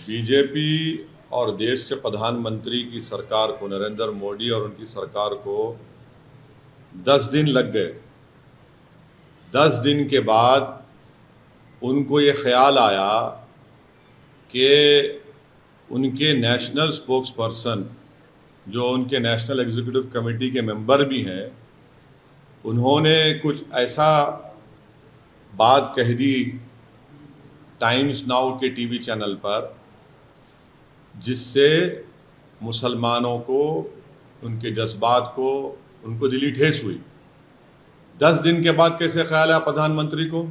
BJP और देश के प्रधानमंत्री की सरकार को, नरेंद्र मोदी और उनकी सरकार को 10 दिन लग गए। 10 दिन के बाद उनको ये ख्याल आया कि उनके नेशनल स्पोक्स पर्सन, जो उनके नेशनल एग्जीक्यूटिव कमेटी के मेंबर भी हैं, उन्होंने कुछ ऐसा बात कह दी टाइम्स नाउ के टीवी चैनल पर, जिससे मुसलमानों को, उनके जज्बात को, उनको दिली ठेस हुई। 10 दिन के बाद कैसे ख्याल आया प्रधानमंत्री को,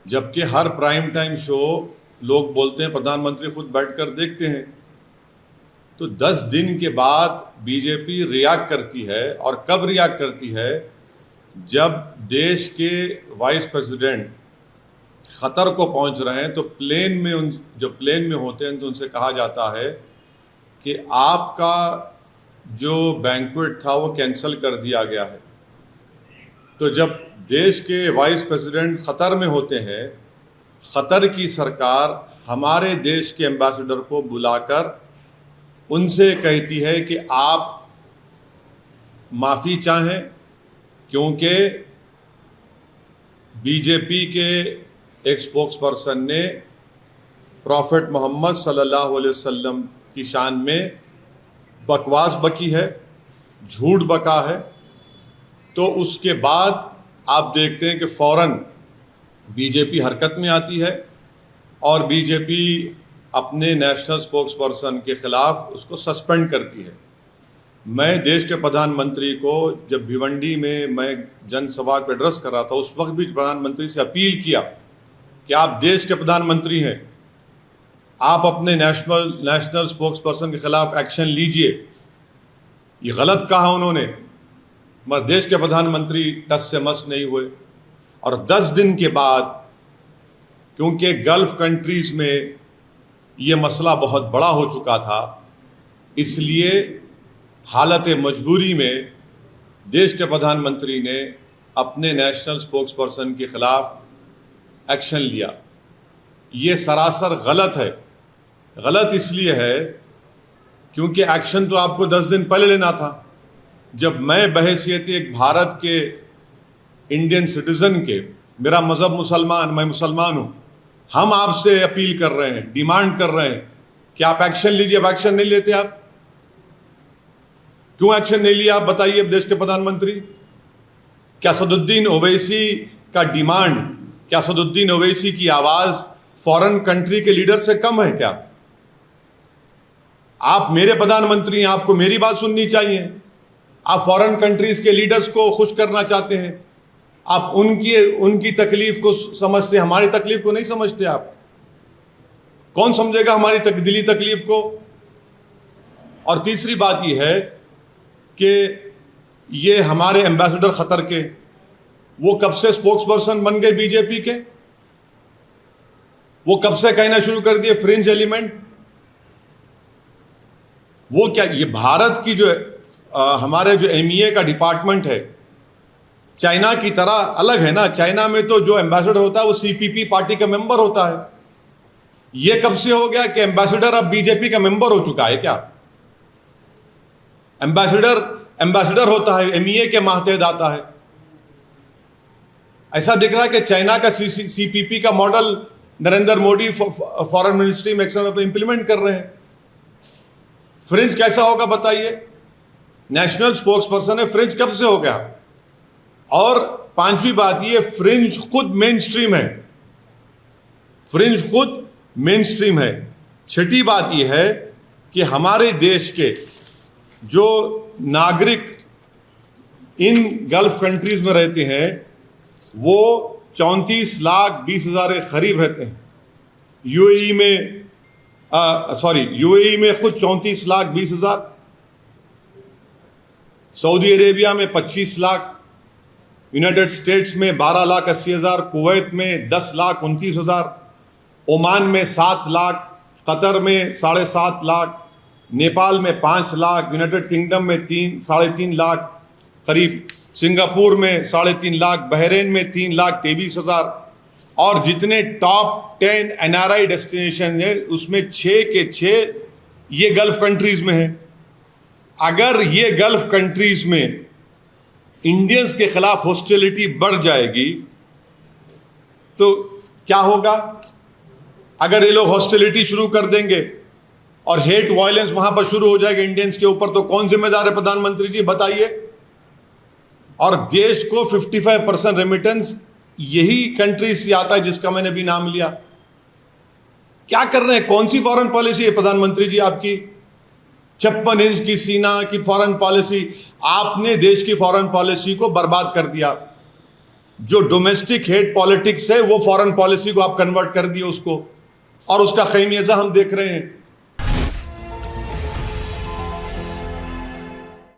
जबकि हर प्राइम टाइम शो लोग बोलते हैं, प्रधानमंत्री खुद बैठकर देखते हैं। तो 10 दिन के बाद बीजेपी रिएक्ट करती है, और कब रिएक्ट करती है? जब देश के वाइस प्रेसिडेंट ख़तर को पहुंच रहे हैं, तो प्लेन में होते हैं तो उनसे कहा जाता है कि आपका जो बैंक्वेट था वो कैंसिल कर दिया गया है। तो जब देश के वाइस प्रेसिडेंट ख़तर में होते हैं, ख़तर की सरकार हमारे देश के एम्बेसडर को बुलाकर उनसे कहती है कि आप माफ़ी चाहें, क्योंकि बीजेपी के एक स्पोक्स पर्सन ने प्रॉफिट मोहम्मद सल्लल्लाहु अलैहि वसल्लम की शान में बकवास बकी है, झूठ बका है। तो उसके बाद आप देखते हैं कि फ़ौरन बीजेपी हरकत में आती है और बीजेपी अपने नेशनल स्पोक्स पर्सन के ख़िलाफ़ उसको सस्पेंड करती है। मैं देश के प्रधानमंत्री को, जब भिवंडी में मैं जनसभा को एड्रेस कर रहा था, उस वक्त भी प्रधानमंत्री से अपील किया कि आप देश के प्रधानमंत्री हैं, आप अपने नेशनल स्पोक्स पर्सन के खिलाफ एक्शन लीजिए। ये गलत कहा उन्होंने, मगर देश के प्रधानमंत्री टस से मस नहीं हुए। और 10 दिन के बाद, क्योंकि गल्फ कंट्रीज में ये मसला बहुत बड़ा हो चुका था, इसलिए हालत मजबूरी में देश के प्रधानमंत्री ने अपने नेशनल स्पोक्स पर्सन के खिलाफ एक्शन लिया। ये सरासर गलत है। गलत इसलिए है क्योंकि एक्शन तो आपको 10 दिन पहले लेना था। जब मैं बहैसियत एक भारत के इंडियन सिटीजन के, मेरा मज़हब मुसलमान, मैं मुसलमान हूँ, हम आपसे अपील कर रहे हैं, डिमांड कर रहे हैं कि आप एक्शन लीजिए। अब एक्शन नहीं लेते आप, क्यों एक्शन नहीं लिया आप बताइए देश के प्रधानमंत्री? क्या असदुद्दीन ओवैसी का डिमांड, क्या असदुद्दीन ओवैसी की आवाज फॉरेन कंट्री के लीडर से कम है क्या? आप मेरे प्रधानमंत्री हैं, आपको मेरी बात सुननी चाहिए। आप फॉरेन कंट्रीज के लीडर्स को खुश करना चाहते हैं, आप उनकी तकलीफ को समझते हैं, हमारी तकलीफ को नहीं समझते। आप कौन समझेगा हमारी दिली तकलीफ को? और तीसरी बात यह है कि ये हमारे एम्बेसडर ख़तर के, वो कब से स्पोक्स पर्सन बन गए बीजेपी के? वो कब से कहना शुरू कर दिए फ्रिंज एलिमेंट? वो क्या, ये भारत की जो हमारे जो एमईए का डिपार्टमेंट है, चाइना की तरह अलग है ना। चाइना में तो जो एम्बेसडर होता है वो सीपीपी पार्टी का मेंबर होता है। ये कब से हो गया कि एम्बेसडर अब बीजेपी का मेंबर हो चुका है क्या? एम्बेसडर होता है, एमईए के माहतेद आता है। ऐसा दिख रहा है कि चाइना का सीपीपी का model Narendra Modi foreign ministry में एक्सटर्नल इंप्लीमेंट कर रहे हैं। फ्रिंज कैसा होगा बताइए? नेशनल स्पोक्स पर्सन है, फ्रिंज कब से हो गया? और पांचवी बात, ये फ्रिंज खुद मेन स्ट्रीम है, फ्रिंज खुद मेन स्ट्रीम है। छठी बात यह है कि हमारे देश के जो नागरिक इन गल्फ कंट्रीज में रहते हैं, वो 34,20,000 के करीब रहते हैं। यूएई में खुद 34,20,000, सऊदी अरेबिया में 25 लाख, यूनाइटेड स्टेट्स में 12,80,000, कुवैत में 10,29,000, ओमान में 7 लाख, कतर में 7.5 लाख, नेपाल में 5 लाख, यूनाइटेड किंगडम में 3-3.5 लाख करीब, सिंगापुर में 3.5 लाख, बहरीन में 3,23,000, और जितने टॉप 10 एनआरआई डेस्टिनेशन है उसमें 6 के 6 ये गल्फ कंट्रीज में है। अगर ये गल्फ कंट्रीज में इंडियंस के खिलाफ हॉस्टिलिटी बढ़ जाएगी तो क्या होगा? अगर ये लोग हॉस्टिलिटी शुरू कर देंगे और हेट वायलेंस वहां पर शुरू हो जाएगा इंडियंस के ऊपर, तो कौन जिम्मेदार है? प्रधानमंत्री जी बताइए। और देश को 55% रेमिटेंस यही कंट्री से आता है जिसका मैंने भी नाम लिया। क्या कर रहे हैं? कौन सी फॉरेन पॉलिसी है प्रधानमंत्री जी आपकी? 56 इंच की सीना की फॉरेन पॉलिसी। आपने देश की फॉरेन पॉलिसी को बर्बाद कर दिया। जो डोमेस्टिक हेट पॉलिटिक्स है वो फॉरेन पॉलिसी को आप कन्वर्ट कर दिए उसको, और उसका खैमियाजा हम देख रहे हैं।